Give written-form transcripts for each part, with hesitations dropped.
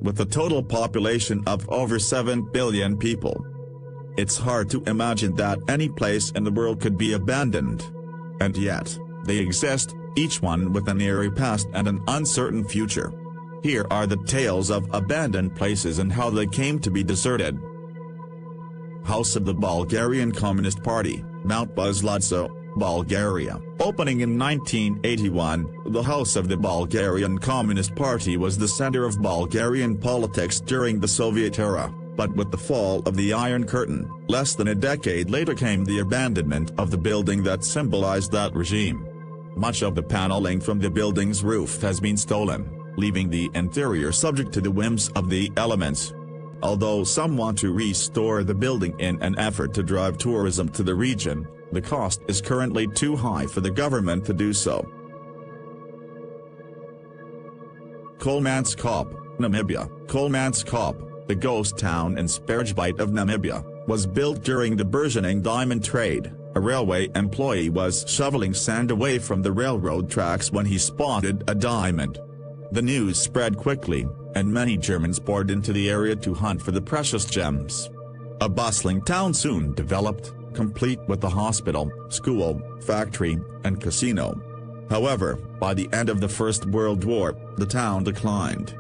with a total population of over 7 billion people. It's hard to imagine that any place in the world could be abandoned. And yet, they exist, each one with an eerie past and an uncertain future. Here are the tales of abandoned places and how they came to be deserted. House of the Bulgarian Communist Party, Mount Buzludzha, Bulgaria. Opening in 1981, the House of the Bulgarian Communist Party was the center of Bulgarian politics during the Soviet era, but with the fall of the Iron Curtain, less than a decade later came the abandonment of the building that symbolized that regime. Much of the paneling from the building's roof has been stolen, leaving the interior subject to the whims of the elements. Although some want to restore the building in an effort to drive tourism to the region, the cost is currently too high for the government to do so. Kolmanskop, Namibia. Kolmanskop, the ghost town in Chernobyl of Namibia, was built during the burgeoning diamond trade. A railway employee was shoveling sand away from the railroad tracks when he spotted a diamond. The news spread quickly, and many Germans poured into the area to hunt for the precious gems. A bustling town soon developed, complete with a hospital, school, factory, and casino. However, by the end of the First World War, the town declined.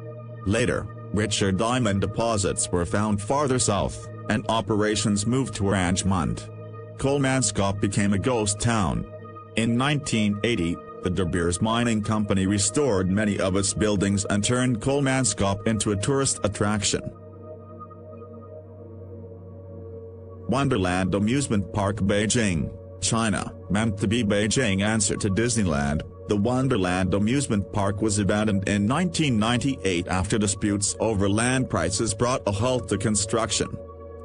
Later, richer diamond deposits were found farther south, and operations moved to Oranjemund. Kolmanskop became a ghost town. In 1980, the De Beers Mining Company restored many of its buildings and turned Kolmanskop into a tourist attraction. Wonderland Amusement Park, Beijing, China. Meant to be Beijing's answer to Disneyland, the Wonderland Amusement Park was abandoned in 1998 after disputes over land prices brought a halt to construction.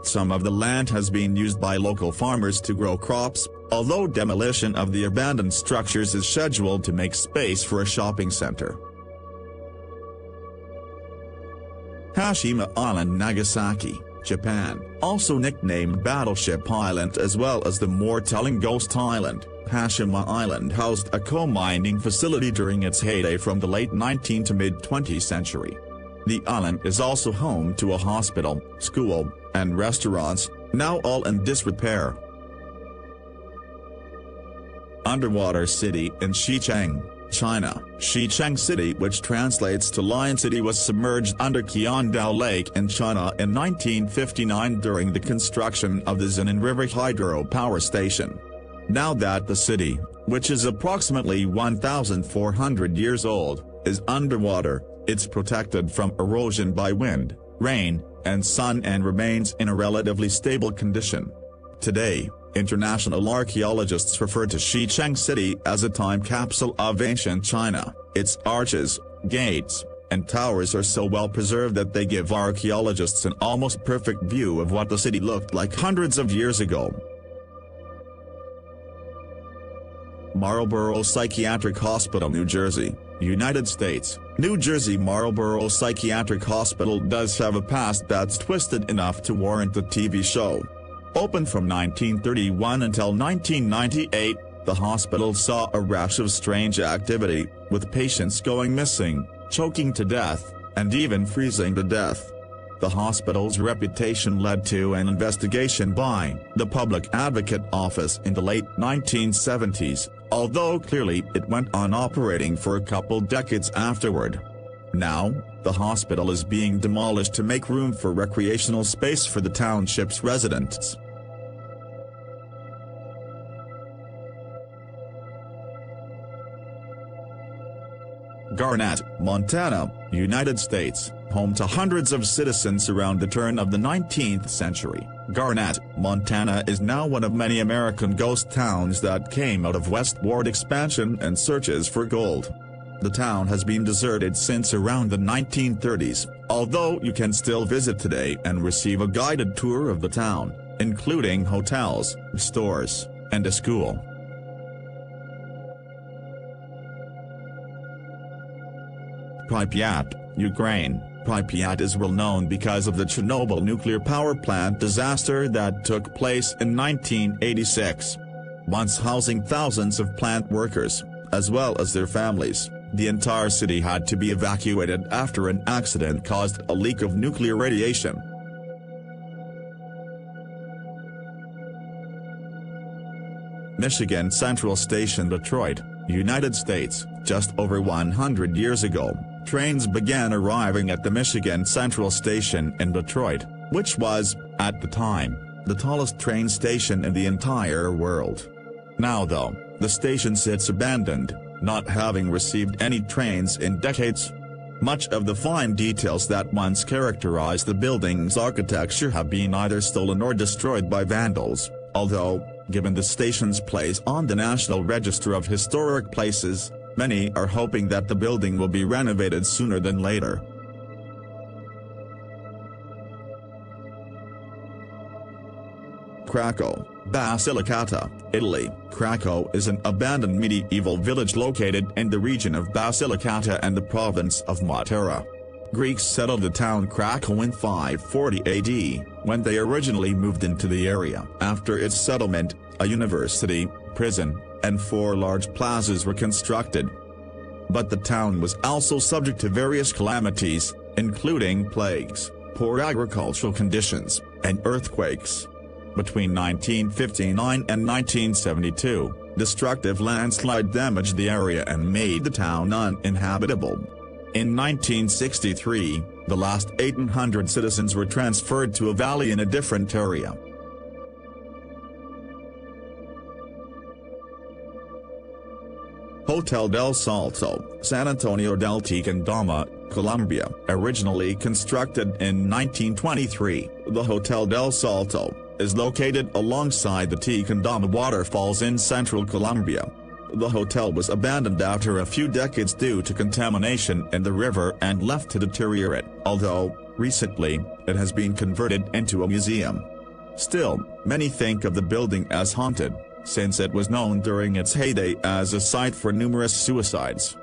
Some of the land has been used by local farmers to grow crops, although demolition of the abandoned structures is scheduled to make space for a shopping center. Hashima Island, Nagasaki, Japan, also nicknamed Battleship Island as well as the more telling Ghost Island. Hashima Island housed a coal mining facility during its heyday from the late 19th to mid-20th century. The island is also home to a hospital, school, and restaurants, now all in disrepair. Underwater City in Xicheng, China. Xicheng City, which translates to Lion City, was submerged under Qiandao Lake in China in 1959 during the construction of the Xinan River Hydro Power Station. Now that the city, which is approximately 1,400 years old, is underwater, it's protected from erosion by wind, rain, and sun and remains in a relatively stable condition. Today, international archaeologists refer to Xicheng City as a time capsule of ancient China. Its arches, gates, and towers are so well preserved that they give archaeologists an almost perfect view of what the city looked like hundreds of years ago. Marlborough Psychiatric Hospital, New Jersey, United States. New Jersey Marlborough Psychiatric Hospital does have a past that's twisted enough to warrant a TV show. Open from 1931 until 1998, the hospital saw a rash of strange activity, with patients going missing, choking to death, and even freezing to death. The hospital's reputation led to an investigation by the Public Advocate Office in the late 1970s, although clearly it went on operating for a couple decades afterward. Now, the hospital is being demolished to make room for recreational space for the township's residents. Garnett, Montana, United States, home to hundreds of citizens around the turn of the 19th century. Garnett, Montana is now one of many American ghost towns that came out of westward expansion and searches for gold. The town has been deserted since around the 1930s, although you can still visit today and receive a guided tour of the town, including hotels, stores, and a school. Pripyat, Ukraine. Pripyat is well known because of the Chernobyl nuclear power plant disaster that took place in 1986. Once housing thousands of plant workers, as well as their families, the entire city had to be evacuated after an accident caused a leak of nuclear radiation. Michigan Central Station, Detroit, United States. Just over 100 years ago, trains began arriving at the Michigan Central Station in Detroit, which was, at the time, the tallest train station in the entire world. Now though, the station sits abandoned, not having received any trains in decades. Much of the fine details that once characterized the building's architecture have been either stolen or destroyed by vandals, although, given the station's place on the National Register of Historic Places, many are hoping that the building will be renovated sooner than later. Krakow, Basilicata, Italy. Krakow is an abandoned medieval village located in the region of Basilicata and the province of Matera. Greeks settled the town Krakow in 540 AD, when they originally moved into the area. After its settlement, a university, prison, and 4 large plazas were constructed. But the town was also subject to various calamities, including plagues, poor agricultural conditions, and earthquakes. Between 1959 and 1972, destructive landslide damaged the area and made the town uninhabitable. In 1963, the last 1,800 citizens were transferred to a valley in a different area. Hotel del Salto, San Antonio del Tequendama, Colombia. Originally constructed in 1923, the Hotel del Salto is located alongside the Tequendama waterfalls in central Colombia. The hotel was abandoned after a few decades due to contamination in the river and left to deteriorate, although, recently, it has been converted into a museum. Still, many think of the building as haunted, since it was known during its heyday as a site for numerous suicides.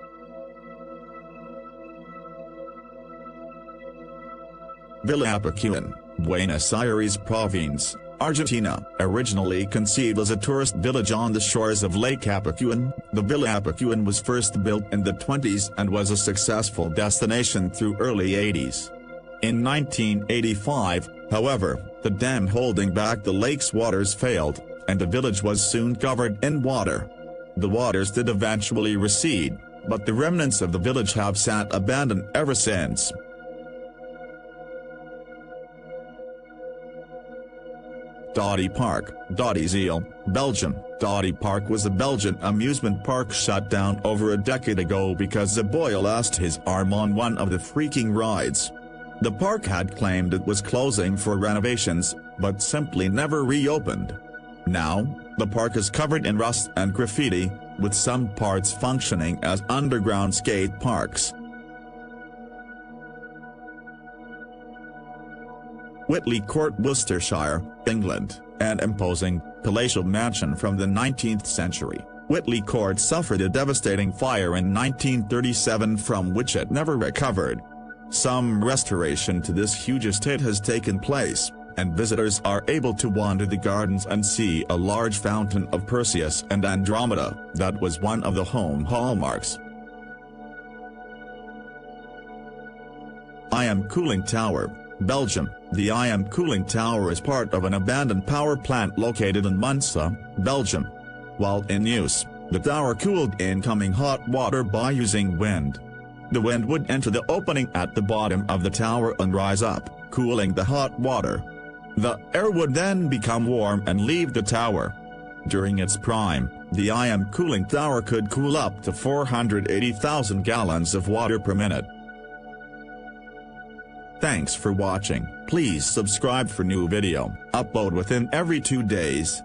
Villa Apacuan, Buenos Aires Province, Argentina. Originally conceived as a tourist village on the shores of Lake Apacuan, the Villa Apacuan was first built in the 1920s and was a successful destination through early 1980s. In 1985, however, the dam holding back the lake's waters failed, and the village was soon covered in water. The waters did eventually recede, but the remnants of the village have sat abandoned ever since. Dodi Park, Dodi, Belgium. Dodi Park was a Belgian amusement park shut down over a decade ago because a boy lost his arm on one of the freaking rides. The park had claimed it was closing for renovations, but simply never reopened. Now, the park is covered in rust and graffiti, with some parts functioning as underground skate parks. Whitley Court, Worcestershire, England, an imposing, palatial mansion from the 19th century. Whitley Court suffered a devastating fire in 1937 from which it never recovered. Some restoration to this huge estate has taken place, and visitors are able to wander the gardens and see a large fountain of Perseus and Andromeda that was one of the home hallmarks. I Am Cooling Tower, Belgium. The I Am Cooling Tower is part of an abandoned power plant located in Munster, Belgium. While in use, the tower cooled incoming hot water by using wind. The wind would enter the opening at the bottom of the tower and rise up, cooling the hot water. The air would then become warm and leave the tower. During its prime, the I Am Cooling Tower could cool up to 480,000 gallons of water per minute. Thanks for watching. Please subscribe for new video, upload within every 2 days.